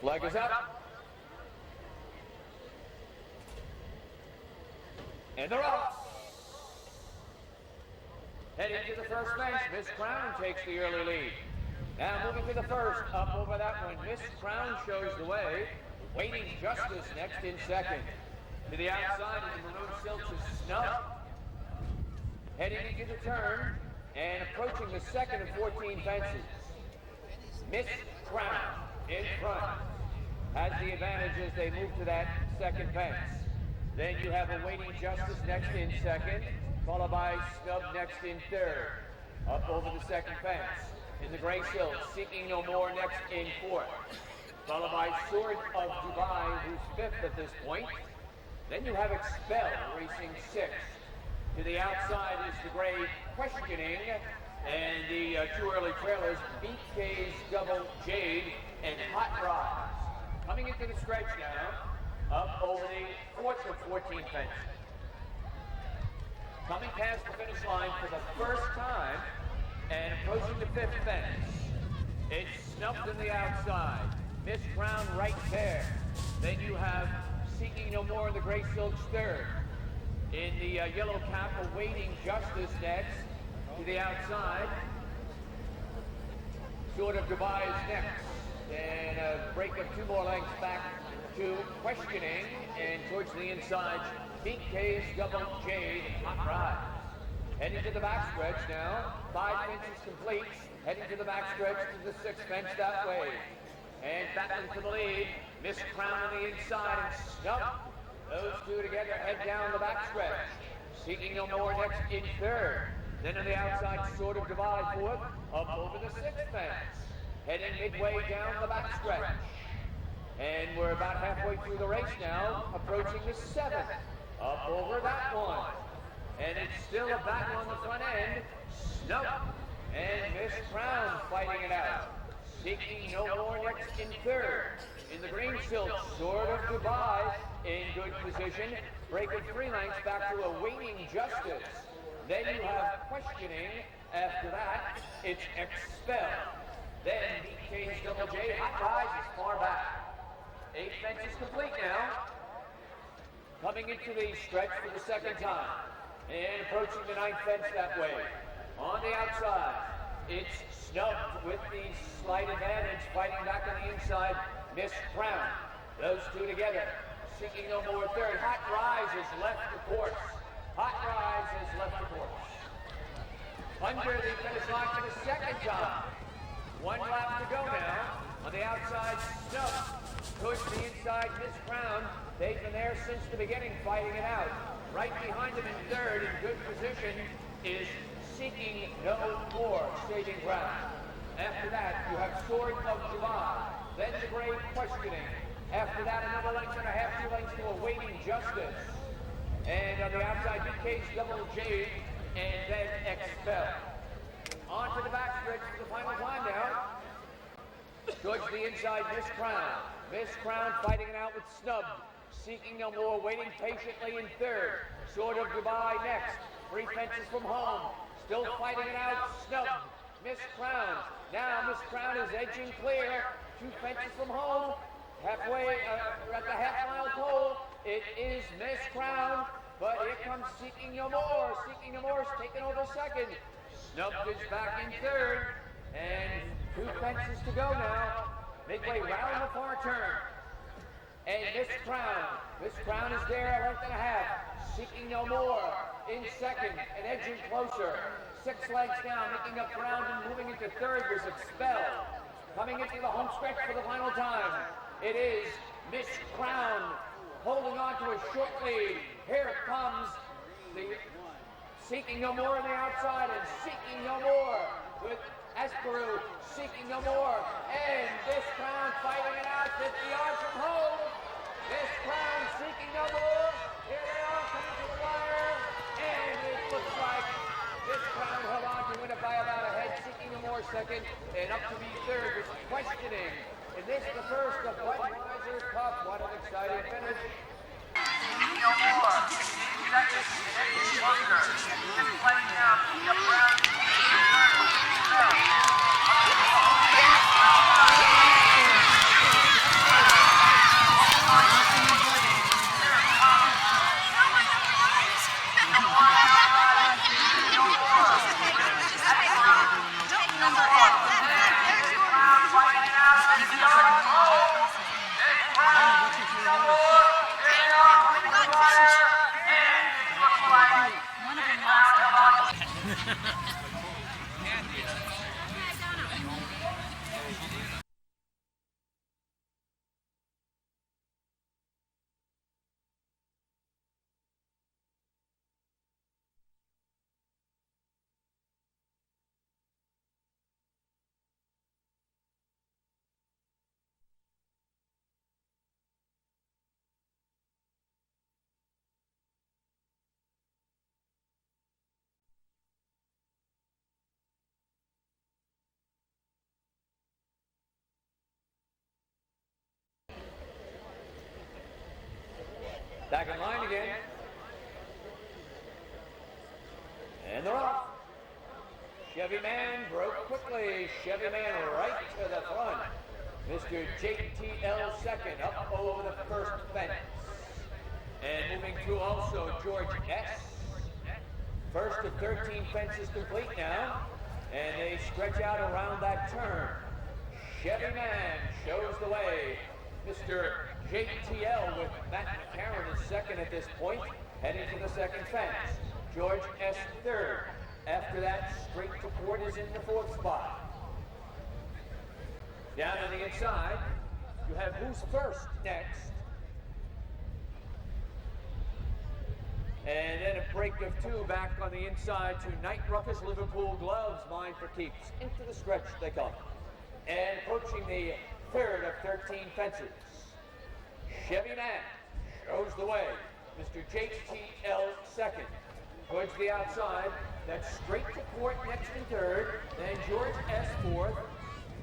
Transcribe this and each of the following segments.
Flag is up. And they're off. Heading to the first fence, Miss Crown takes the early lead. Now moving to the first, up over that one, Miss Crown shows the way. Waiting Justice next in second. To the outside of the maroon silks is Snub. Heading into the turn and approaching the second of 14 fences. Miss Crown in front has the advantage as they move to that second fence. Then you have Awaiting Justice next in second, followed by Snub next in third. Up over the second fence in the gray silk, Seeking No More next in fourth, followed by Sword of Dubai, who's fifth at this point. Then you have Expel racing sixth. To the outside is the gray Questioning, and the two early trailers, BK's Double Jade and Hot Rods. Coming into the stretch now, up over the fourth of 14 fences. Coming past the finish line for the first time and approaching the fifth fence. It's Snubbed on the outside. Miss Crown right there. Then you have Seeking No More in the gray silks third. In the yellow cap, Awaiting Justice next. To the outside, Sword of Dubai is next. And a break of 2 more lengths back to Questioning, and towards the inside, BK's Double Jade Hot Ride. Heading to the backstretch now, 5 fences complete. Heading to the backstretch to the 6th fence that way. And battling to the lead, Miss Crown on the inside and Snub. Those two together head down the backstretch. Seeking No More next in third. Then on the outside, Sword of Dubai fourth, up over the 6th fence. Heading midway down the backstretch. And we're about halfway through the race now, approaching the 7th. Up over that one. And it's still a battle on the front end. Snub and Miss Crown fighting it out. Seeking No More next in third. In the green silk, Sword of Dubai in good position. Break of 3 lengths back to Awaiting Justice. Then you have Questioning. After that, it's Expel. Then BK's Double J Hot Rise is far back. 8 fences complete now. Coming into the stretch for the second time. And approaching the 9th fence that way. On the outside, it's Snubbed with the slight advantage, fighting back on the inside, Miss Crown. Those two together. Seeking No More third. Hot Rise has left the course. Hot Rise has left the course. Under the finish line for the second time. 1 lap to go now. On the outside, Snub. Towards the inside, Miss Crown. They've been there since the beginning, fighting it out. Right behind him in third, in good position, is Seeking No More, saving ground. After that, you have Sword of Dubai. Then the gray Questioning. After that, another length and a half, 2 lengths to Awaiting Justice. And on the outside, BK's Double J, and then Expel. On to the backstretch for the final climb now. Towards the inside, Miss Crown. Miss Crown fighting it out with Snub. Seeking No More, waiting patiently in third. Sword of Dubai next. 3 fences from home. Still fighting it out, Snub. Miss Crown. Now Miss Crown is edging clear. 2 fences from home. Halfway, at the half-mile pole, it is Miss Crown. But here comes Seeking No More. Seeking No More is taking over second. Snub is back in third. And 2 fences to go now. Midway round the far turn. And Miss Crown is there, a length and a half. Seeking No More in second and edging closer. 6 lengths down, making up ground and moving into third was Expel. Coming into the home stretch for the final time. It is Miss Crown holding on to a short lead. Here comes the Seeking No More on the outside and Seeking No More with Esperu, Seeking No More, and Miss Crown fighting it out 50 yards from home. Miss Crown, Seeking No More. Here they are coming to the wire, and it looks like Miss Crown held on to win it by about a head. Seeking No More second, and up to be third was Questioning. And this is the first of Budweiser Cup. What an exciting finish. Seeking No More. Second, and edging closer. Just playing down, picking up ground. Third, Back in line again. And they're off. Chevy Man broke quickly. Chevy Man right to the front. Mr. JTL second up over the first fence. And moving through also George S. First of 13 fences complete now. And they stretch out around that turn. Chevy Man shows the way. Mr. JTL with Matt McCarron is second at this point, heading to the second fence. George S. third. After that, straight to port is in the fourth spot. Down on the inside, you have Who's First next. And then a break of two back on the inside to Night Ruckus Liverpool Gloves, mine for keeps. Into the stretch they come. And approaching the third of 13 fences. Chevy Man shows the way. Mr. JTL second. Towards the outside, that's straight to port next in third. Then George S fourth.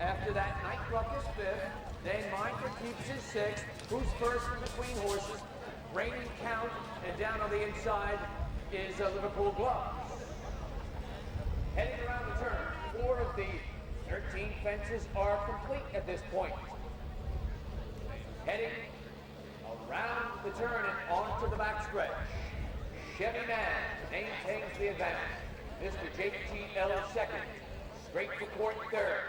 After that, Night Ruckus fifth. Then Mine for Keeps is sixth. Who's First in between horses. Raining Count. And down on the inside is Liverpool Gloves. Heading around the turn, 4 of the 13 fences are complete at this point. Heading around the turn and onto the backstretch. Chevy Man maintains the advantage. Mr. JTL second. Straight to port third.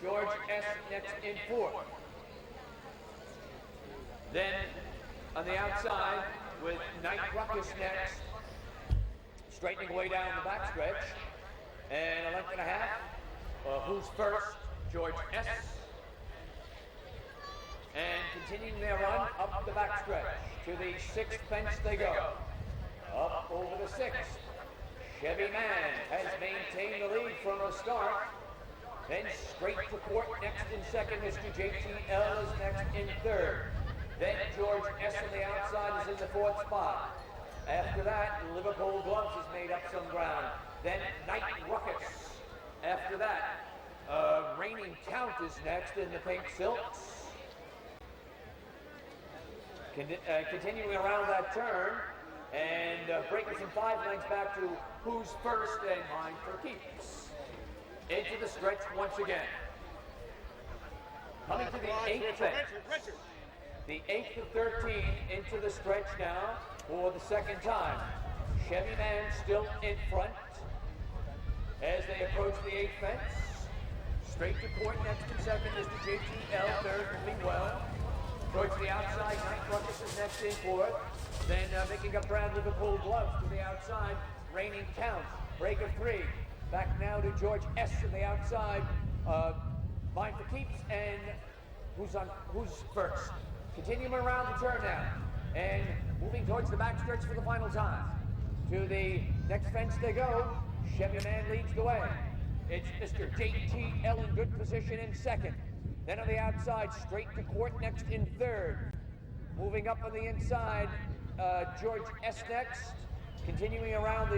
George S next in fourth. Then on the outside with Night Ruckus next. Straightening away down the backstretch. And a length and a half. Who's First? George S. And continuing their run up the backstretch. To the sixth fence they go. Up over the sixth. Chevy Man has maintained the lead from the start. Then straight to port next in second. Mr. JTL is next in third. Then George S on the outside is in the fourth spot. After that, Liverpool Gloves has made up some ground. Then Night Ruckus. After that, Raining Count is next in the pink silks. Continuing around that turn and breaking some 5 lengths back to Who's First and Mine for Keeps. Into the stretch once again. Coming to the 8th fence. The 8th of 13 into the stretch now for the second time. Chevy Man still in front as they approach the 8th fence. Straight to port next in second is the JTL, third moving well. Towards the outside, Night Ruckus is next in fourth. Then making up ground, Liverpool Gloves to the outside. Raining Count, break of 3. Back now to George S on the outside. Mine for Keeps and Who's First. Continuing around the turn now. And moving towards the backstretch for the final time. To the next fence they go. Chevy Man leads the way. It's Mr. JTL in good position in second. Then on the outside, straight to court next in third. Moving up on the inside, George S next. Continuing around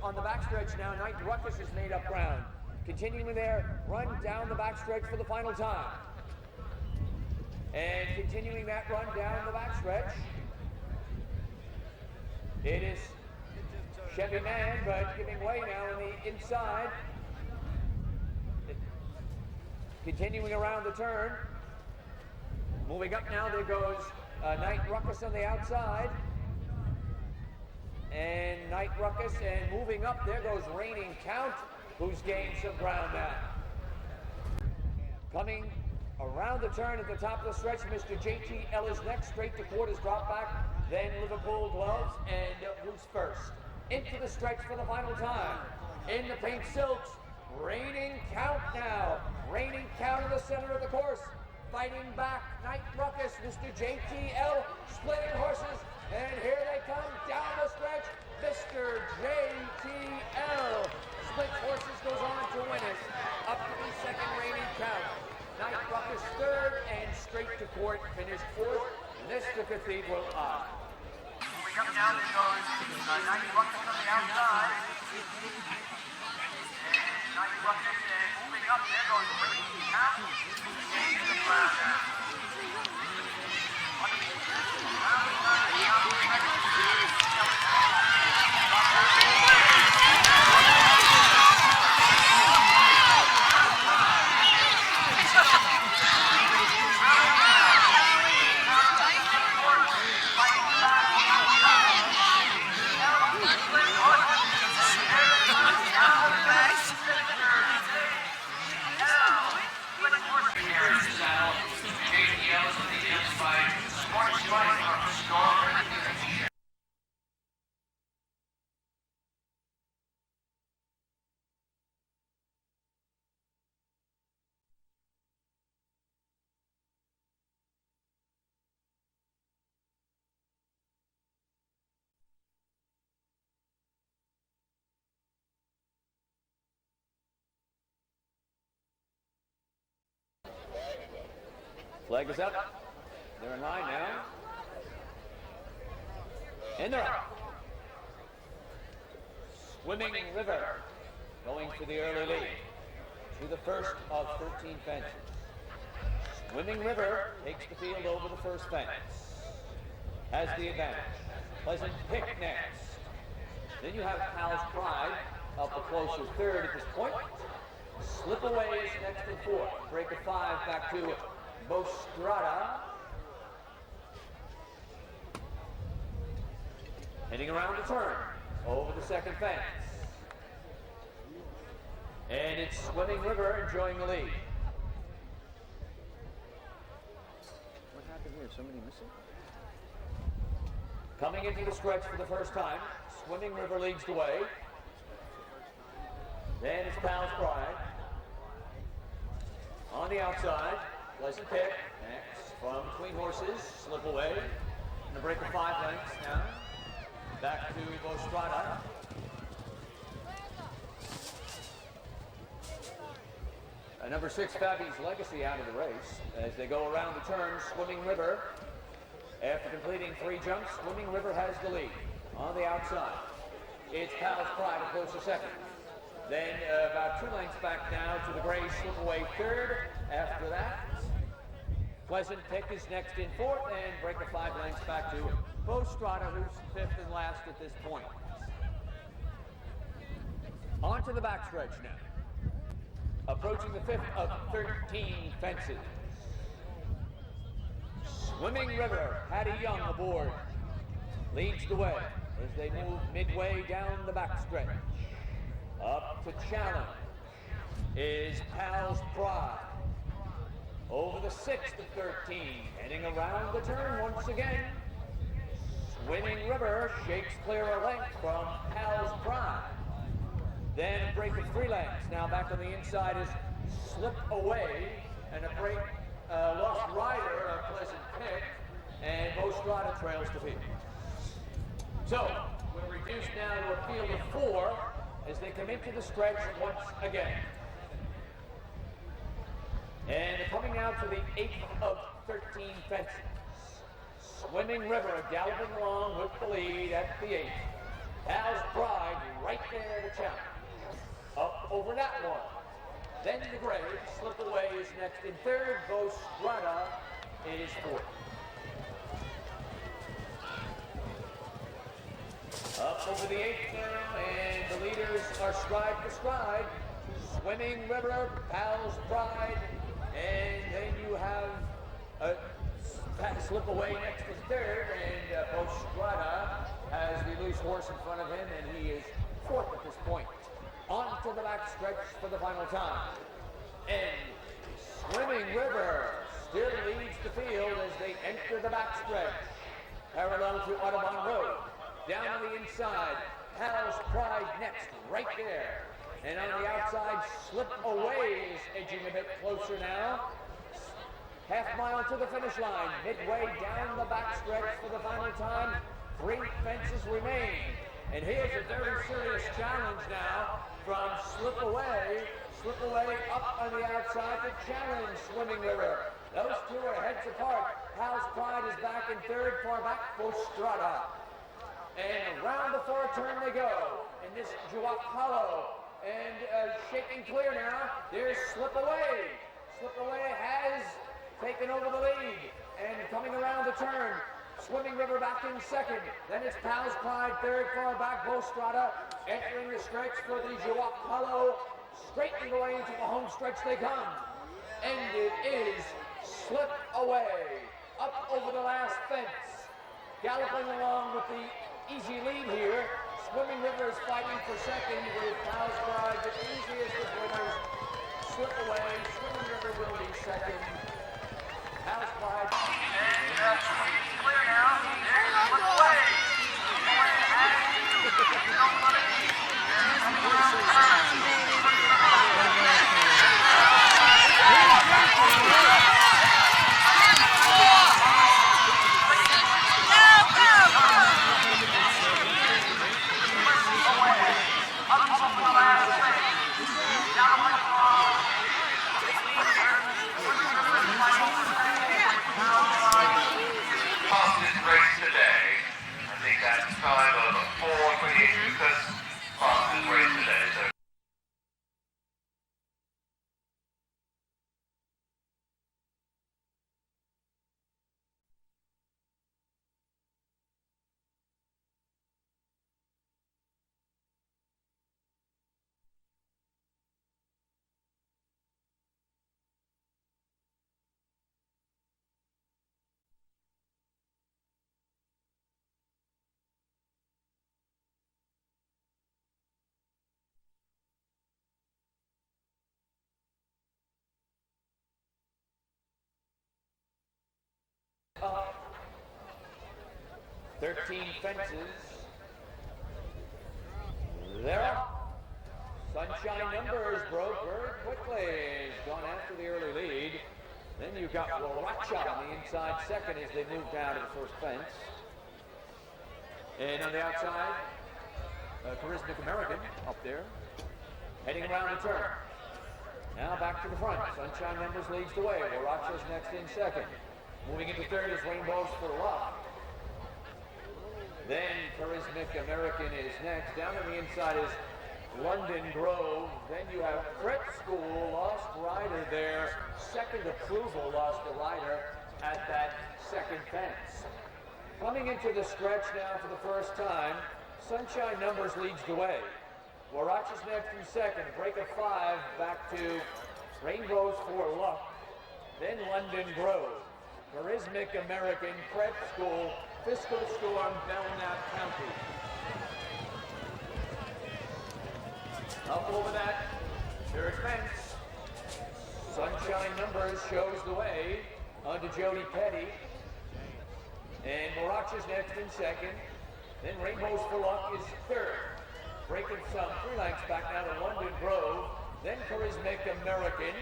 on the backstretch now, Night Ruckus has made up ground. Continuing their run down the backstretch for the final time. And continuing that run down the backstretch. It is Chevy Man, but giving way now on the inside. Continuing around the turn. Moving up now, there goes Night Ruckus on the outside. And Night Ruckus, and moving up, there goes Raining Count, who's gained some ground now. Coming around the turn at the top of the stretch, Mr. JTL is next, straight to quarters, drop back, then Liverpool Gloves, and Who's First. Into the stretch for the final time. In the pink silks, Raining Count now. Raining Count in the center of the course. Fighting back, Night Ruckus, Mr. JTL, splitting horses, and here they come down the stretch. Mr. JTL splits horses, goes on to win it. Up to the second, Raining Count. Night Ruckus third, and straight to court, finished fourth. And this the Cathedral Eye. We come down, there goes Night Ruckus on the outside. And Night Ruckus, and moving up, there goes Raining Count. Into the ground now. Flag is up. They're in line now. And they're up. Swimming River going for the early lead to the first of 13 fences. Swimming River takes the field over the first fence. Has the advantage. Pleasant Pick next. Then you have Pal's Pride up a closer third at this point. Slip Away is next in fourth. Break of 5 back to Bostrada. Heading around the turn over the second fence. And it's Swimming River enjoying the lead. What happened here? Somebody missing? Coming into the stretch for the first time, Swimming River leads the way. Then it's Pal's Pride. On the outside, Pleasant Pick next from between horses, Slip Away. And a break of 5 lengths now. Back to Bostrada. Number 6, Fabi's Legacy out of the race. As they go around the turn, Swimming River, after completing 3 jumps, Swimming River has the lead. On the outside, it's Pal's Pride a closer second. Then about 2 lengths back now to the gray, Slip Away third. After that, Pleasant Pick is next in fourth, and break of 5 lengths back to Bostrada, who's 5th and last at this point. On to the backstretch now. Approaching the 5th of 13 fences. Swimming River, Patty Young aboard, leads the way as they move midway down the backstretch. Up to challenge is Pal's Pride. Over the 6th of 13, heading around the turn once again. Swimming River shakes clear a length from Pal's Pride. Then a break of 3 lengths. Now back on the inside is Slip Away, and a break, Lost Rider, a Pleasant Pick, and Bostrada trails the field. So, we're reduced now to a field of 4 as they come into the stretch once again. And coming out to the 8th of 13 fences. Swimming River galloping along with the lead at the 8th. Pal's Pride right there to challenge. Up over that one. Then the gray, Slip Away is next in third. Bostrada is fourth. Up over the 8th now, and the leaders are stride for stride. Swimming River, Pal's Pride, and then you have Slip Away next in third, and Bostrada has the loose horse in front of him, and he is fourth at this point. On to the back stretch for the final time. And Swimming River still leads the field as they enter the back stretch, parallel to Audubon Road. Down on the inside, Pal's Pride next, right there. And on the outside, Slip Away is edging a bit closer now. Half mile to the finish line, midway down the backstretch for the final time. 3 fences remain. And here's a very serious challenge now from Slip Away. Slip Away up on the outside to challenge Swimming River. Those two are heads apart. Pal's Pride is back in third, far back, Bostrada. And around the far turn they go in this JUAC hollow. And shaking clear now, there's Slip Away. Slip Away has taken over the lead. And coming around the turn, Swimming River back in second. Then it's Pal's Pride third, far back, Bostrada entering the stretch for the JUAC hollow. Straightening away into the home stretch they come. And it is Slip Away up over the last fence. Galloping along with the easy lead here. Swimming River is fighting for second with Pal's Pride, the easiest of winners. Slip Away. Swimming River will be second. Pal's Pride. And clear now. There's Slip Away. 13 fences. They're up. Sunshine Numbers broke very quickly. He's gone after the early lead. Then you've got Waracha on the inside second as they move down to the first fence. And on the outside, Charismatic American up there, heading around the turn. Now back to the front. Sunshine Numbers leads the way. Waracha's next in second. Moving into third is Rainbows for Luck. Then Charismatic American is next. Down on the inside is London Grove. Then you have Prep School, lost rider there. Second approval, lost a rider at that second fence. Coming into the stretch now for the first time, Sunshine Numbers leads the way. Waracha's next in second. Break of 5 back to Rainbows for Luck. Then London Grove. Charismatic American, Prep School, Fiscal Storm, Belknap County. Up over that third fence. Sunshine Numbers shows the way onto Jody Petty. And Waracha's next in second. Then Rainbows for Luck is third. Breaking some 3 lengths back now to London Grove. Then Charismatic American.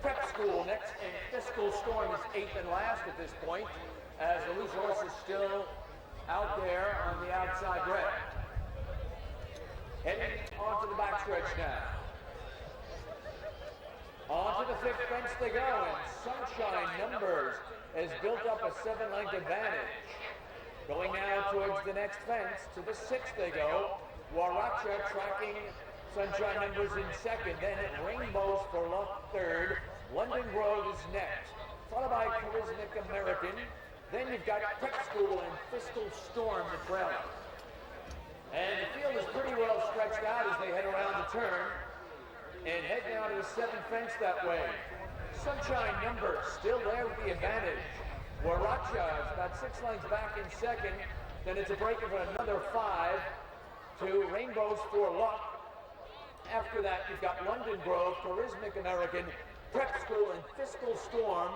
Prep School next, and Fiscal Storm is 8th and last at this point, as the loose horse is still out there on the outside red. Heading onto the backstretch now. Onto the 5th fence they go, and Sunshine Numbers has built up a 7-length advantage. Going now towards the next fence, to the 6th they go. Waracha tracking Sunshine Numbers in second, then Rainbows for Luck third. London Grove is next, followed by Charismatic American. Then you've got Prep School and Fiscal Storm to trail. And the field is pretty well stretched out as they head around the turn and head down to the 7th fence that way. Sunshine Numbers still there with the advantage. Waracha is about 6 lengths back in second. Then it's a break of another 5 to Rainbows for Luck. After that, you've got London Grove, Charismatic American, Prep School, and Fiscal Storm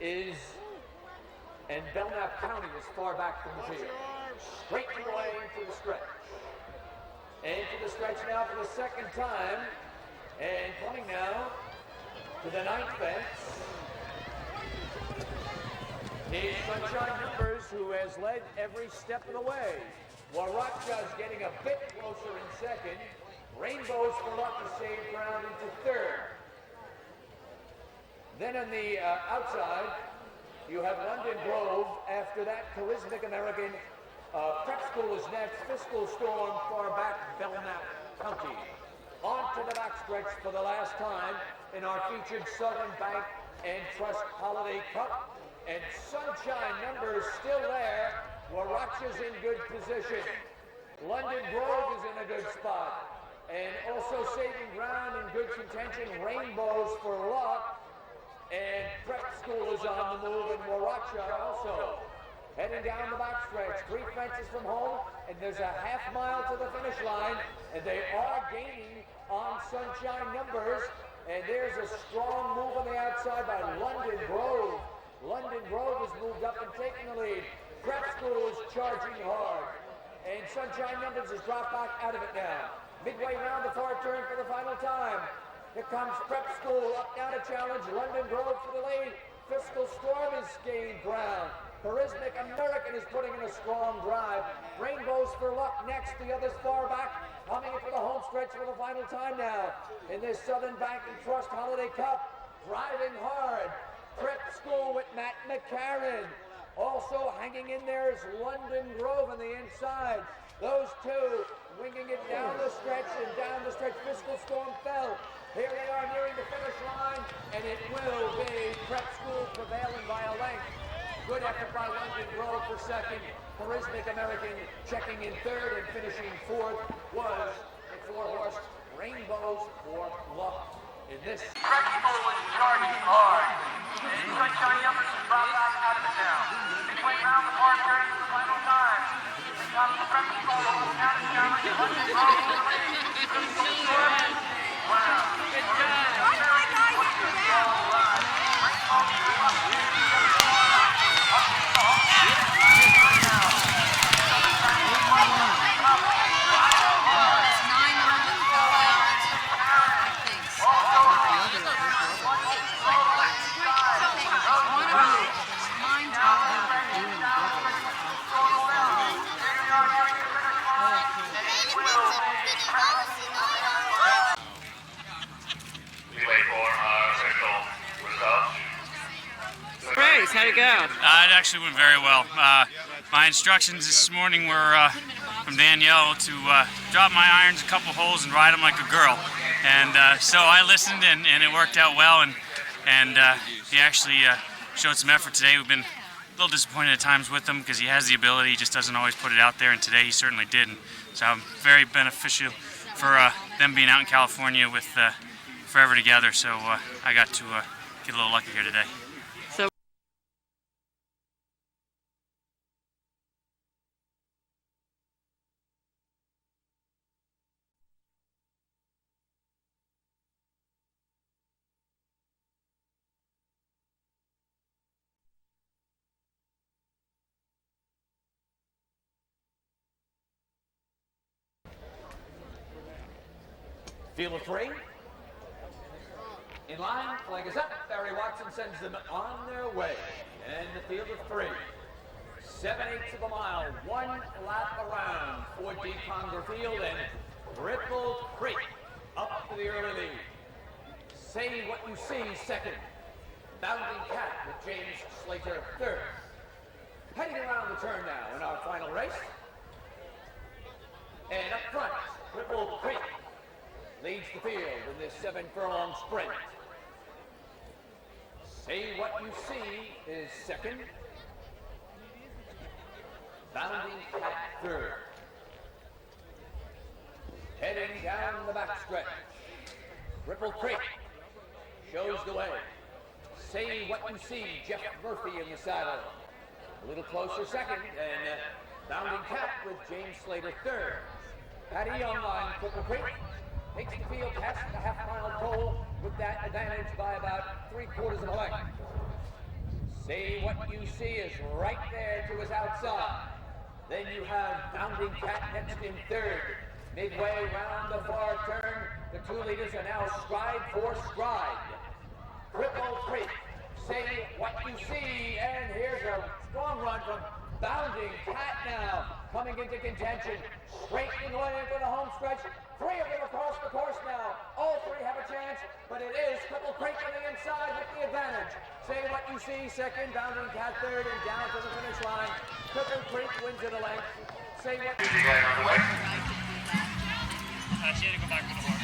and Belknap County is far back from the field. Straight away to the stretch. And to the stretch now for the second time. And coming now to the 9th fence is Sunshine Numbers, who has led every step of the way. Waracha's getting a bit closer in second. Rainbows for Luck to save ground into third. Then on the outside, you have London Grove. After that, Charismatic American. Prep School is next. Fiscal Storm, far back, Belknap County. On to the backstretch for the last time in our featured Southern Bank and Trust Holiday Cup. And Sunshine Numbers still there. Waracha's in good position. London Grove is in a good spot. And also saving ground in good contention, Rainbows for Luck. And Prep School is on the move, and Waracha also. Heading down the backstretch, 3 fences from home, and there's a half mile to the finish line, and they are gaining on Sunshine Numbers. And there's a strong move on the outside by London Grove. London Grove has moved up and taken the lead. Prep School is charging hard, and Sunshine Numbers has dropped back out of it now. Midway round the far turn for the final time. Here comes Prep School up now to challenge London Grove for the lead. Fiscal Storm has gained ground. Charismatic American is putting in a strong drive. Rainbows for Luck next, the others far back. Coming into the home stretch for the final time now in this Southern Bank and Trust Holiday Cup. Driving hard. Prep School with Matt McCarran. Also hanging in there is London Grove on the inside. Those two winging it down the stretch, and down the stretch Fiscal Storm fell. Here they are nearing the finish line, and it will be Prep School prevailing by a length. Good effort by London Grove for second. Charismatic American checking in third, and finishing fourth was the 4-horse Rainbows for Luck in this. Prep School was charging hard. And Sunshine Numbers has dropped back out of it now. Midway round the far turn for the final time. Here comes Prep School down to challenge London Grove for the lead. Fiscal Storm. Wow. Good job. Rainbows for Luck. race. How'd it go? It actually went very well. My instructions this morning were from Danielle to drop my irons a couple holes and ride them like a girl. And so I listened, and it worked out well. And he actually showed some effort today. We've been a little disappointed at times with him because he has the ability, he just doesn't always put it out there. And today he certainly did. And so I'm very beneficial for them being out in California with forever together. So I got to get a little lucky here today. So. Field of three. In line, flag is up. Barry Watson sends them on their way. And the field of three. 7/8 of a mile, one lap around for D. Conger Field and Ripple Creek up to the early lead. Say What You See second. Bounding Cat with James Slater third. Heading around the turn now in our final race. And up front, Ripple Creek leads the field in this 7-furlong sprint. Say What You See is second. Bounding Cat third. Heading down the backstretch, Ripple Creek shows the way. Say What You See, Jeff Murphy in the saddle. A little closer second, and Bounding Cat with James Slater third. Patty Young on Ripple Creek takes the field past the half-mile pole with that advantage by about 3/4 of a length. Say What You See is right there to his outside. Then you have Bounding Cat next in third. Midway round the far turn, the two leaders are now stride for stride. Ripple Creek, Say What You See, and here's a strong run from Bounding Cat now, coming into contention, straightening away into the home stretch. Three of them across the course now. All three have a chance, but it is Ripple Creek on the inside with the advantage. Say What You See second, Bounding Cat third, and down to the finish line. Ripple Creek wins it a length. Say What You See. She had to go back to the horse.